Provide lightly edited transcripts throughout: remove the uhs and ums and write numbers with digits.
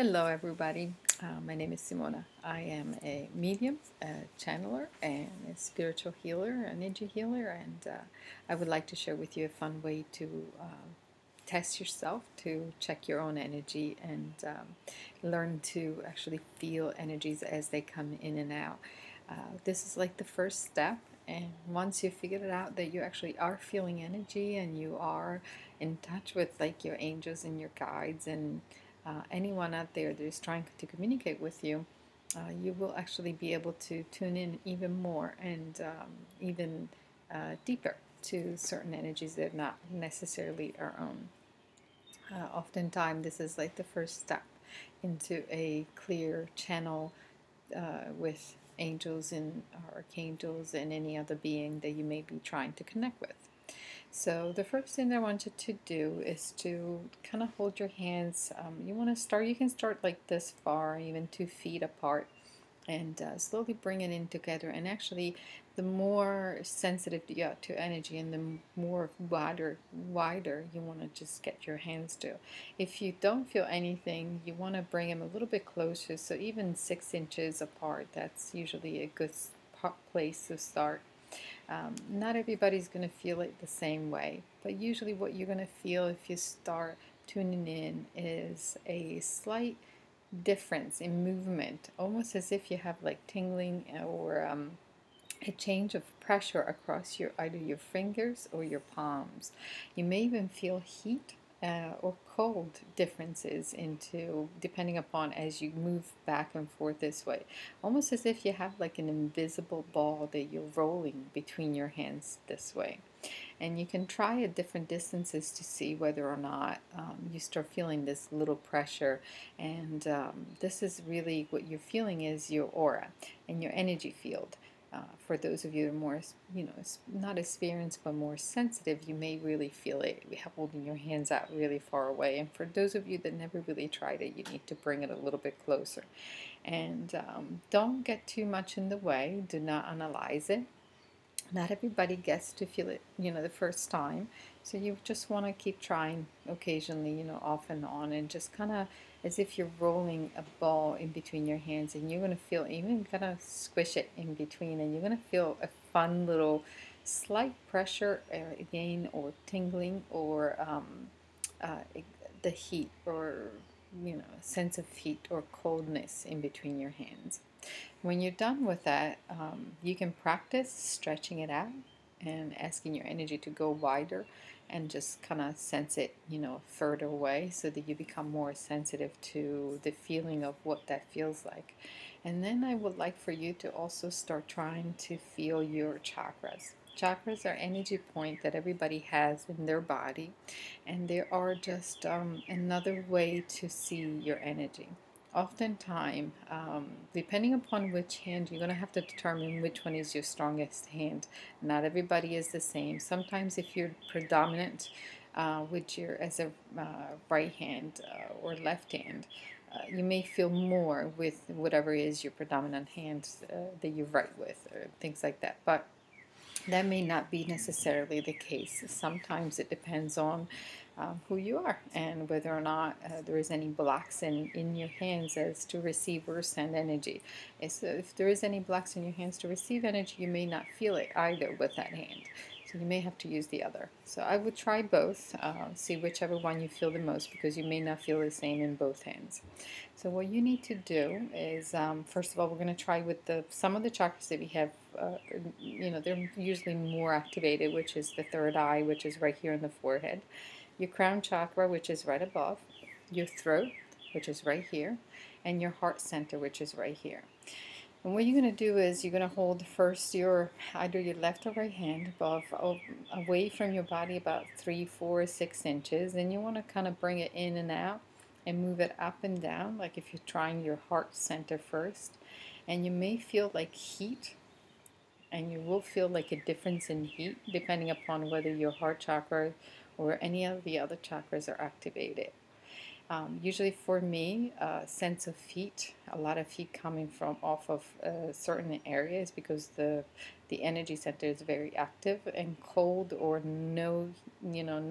Hello, everybody. My name is Simona. I am a medium, a channeler, and a spiritual healer, energy healer, and I would like to share with you a fun way to test yourself, to check your own energy, and learn to actually feel energies as they come in and out. This is like the first step, and once you figure it out that you actually are feeling energy and you are in touch with like your angels and your guides and anyone out there that is trying to communicate with you, you will actually be able to tune in even more and even deeper to certain energies that are not necessarily our own. Oftentimes, this is like the first step into a clear channel with angels and archangels and any other being that you may be trying to connect with. So the first thing that I want you to do is to kind of hold your hands. You want to start, you can start like this far, even 2 feet apart, and slowly bring it in together. And actually, the more sensitive you are to energy and the more wider you want to just get your hands to. If you don't feel anything, you want to bring them a little bit closer. So even 6 inches apart, that's usually a good place to start. Not everybody's going to feel it the same way, but usually what you're going to feel if you start tuning in is a slight difference in movement, almost as if you have like tingling or a change of pressure across your either your fingers or your palms. You may even feel heat or cold differences into depending upon as you move back and forth this way, almost as if you have like an invisible ball that you're rolling between your hands this way. And you can try at different distances to see whether or not you start feeling this little pressure. And this is really what you're feeling is your aura and your energy field. For those of you who are more, not experienced but more sensitive, you may really feel it holding your hands out really far away. And for those of you that never really tried it, you need to bring it a little bit closer. And don't get too much in the way. Do not analyze it. Not everybody gets to feel it, the first time. So you just want to keep trying occasionally, off and on, and just kind of as if you're rolling a ball in between your hands, and you're going to feel even kind of squish it in between, and you're going to feel a fun little slight pressure again, or tingling, or uh, the heat, or sense of heat or coldness in between your hands. When you're done with that, you can practice stretching it out and asking your energy to go wider and just kind of sense it, further away so that you become more sensitive to the feeling of what that feels like. And then I would like for you to also start trying to feel your chakras. Chakras are energy point that everybody has in their body, and they are just another way to see your energy. Oftentimes, depending upon which hand, you're going to have to determine which one is your strongest hand. Not everybody is the same. Sometimes if you're predominant with your as a right hand or left hand, you may feel more with whatever is your predominant hand that you write with, or things like that. But that may not be necessarily the case. Sometimes it depends on who you are and whether or not there is any blocks in your hands as to receive or send energy. So if there is any blocks in your hands to receive energy, you may not feel it either with that hand. So you may have to use the other. So I would try both, see whichever one you feel the most, because you may not feel the same in both hands. So what you need to do is, first of all, we're going to try with some of the chakras that we have. They're usually more activated, which is the third eye, which is right here in the forehead, your crown chakra, which is right above, your throat, which is right here, and your heart center, which is right here. And what you're going to do is you're going to hold first your either your left or right hand away from your body about 3, 4, 6 inches, and you want to kind of bring it in and out and move it up and down, like if you're trying your heart center first. And you may feel like heat, and you will feel like a difference in heat depending upon whether your heart chakra or any of the other chakras are activated. Usually for me, sense of heat, a lot of heat coming from off of certain areas because the energy center is very active, and cold or no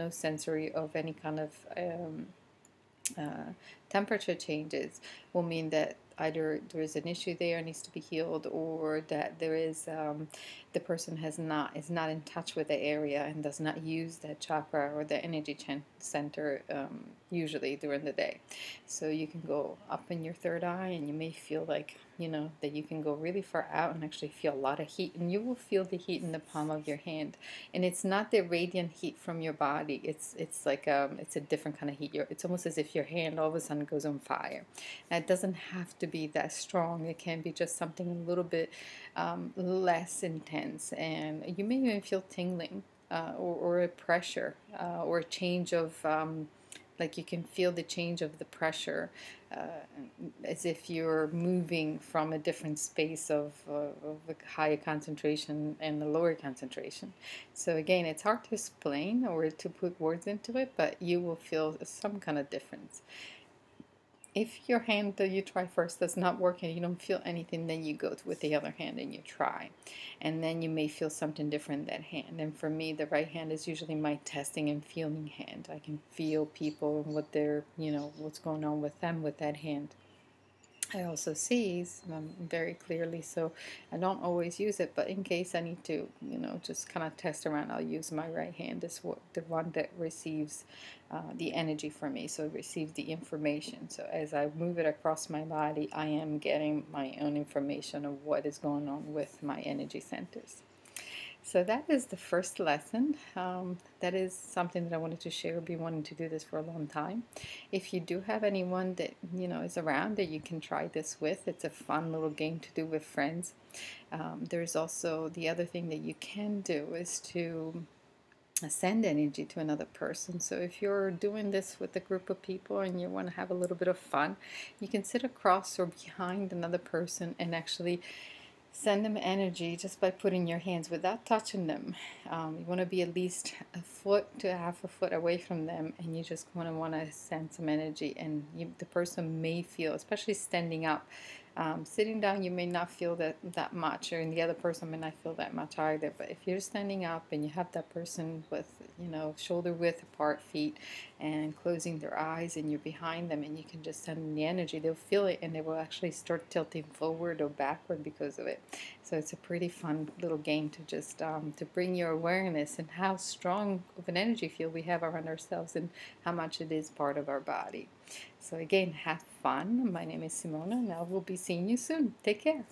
sensory of any kind of uh, temperature changes will mean that either there is an issue there needs to be healed, or that there is the person is not in touch with the area and does not use that chakra or the energy center usually during the day. So you can go up in your third eye, and you may feel like, you know, that you can go really far out and actually feel a lot of heat, and you will feel the heat in the palm of your hand. And it's not the radiant heat from your body. It's like it's a different kind of heat. It's almost as if your hand all of a sudden goes on fire. Now, it doesn't have to be that strong. It can be just something a little bit less intense, and you may even feel tingling, or a pressure, or a change of like you can feel the change of the pressure, uh, as if you're moving from a different space of a higher concentration and a lower concentration. So again, it's hard to explain or to put words into it, but you will feel some kind of difference. If your hand that you try first does not work and you don't feel anything, then you go with the other hand and you try. And then you may feel something different in that hand. And for me, the right hand is usually my testing and feeling hand. I can feel people and what they're, you know, what's going on with them with that hand. I also see very clearly, so I don't always use it, but in case I need to, you know, just kind of test around, I'll use my right hand as the one that receives the energy for me, so it receives the information. So as I move it across my body, I am getting my own information of what is going on with my energy centers. So that is the first lesson. That is something that I wanted to share. I've been wanting to do this for a long time. If you do have anyone that you know is around that you can try this with, it's a fun little game to do with friends. There's also the other thing that you can do is to send energy to another person. So if you're doing this with a group of people and you want to have a little bit of fun, you can sit across or behind another person and actually send them energy just by putting your hands without touching them. You want to be at least a foot to half a foot away from them, and you just want to send some energy. And the person may feel, especially standing up. Sitting down, you may not feel that much, or the other person may not feel that much either. But if you're standing up and you have that person with, you know, shoulder width apart feet and closing their eyes, and you're behind them, and you can just send them the energy, they'll feel it, and they will actually start tilting forward or backward because of it. So it's a pretty fun little game to just to bring your awareness and how strong of an energy field we have around ourselves and how much it is part of our body. So again, have fun. My name is Simona, and I will be seeing you soon. Take care.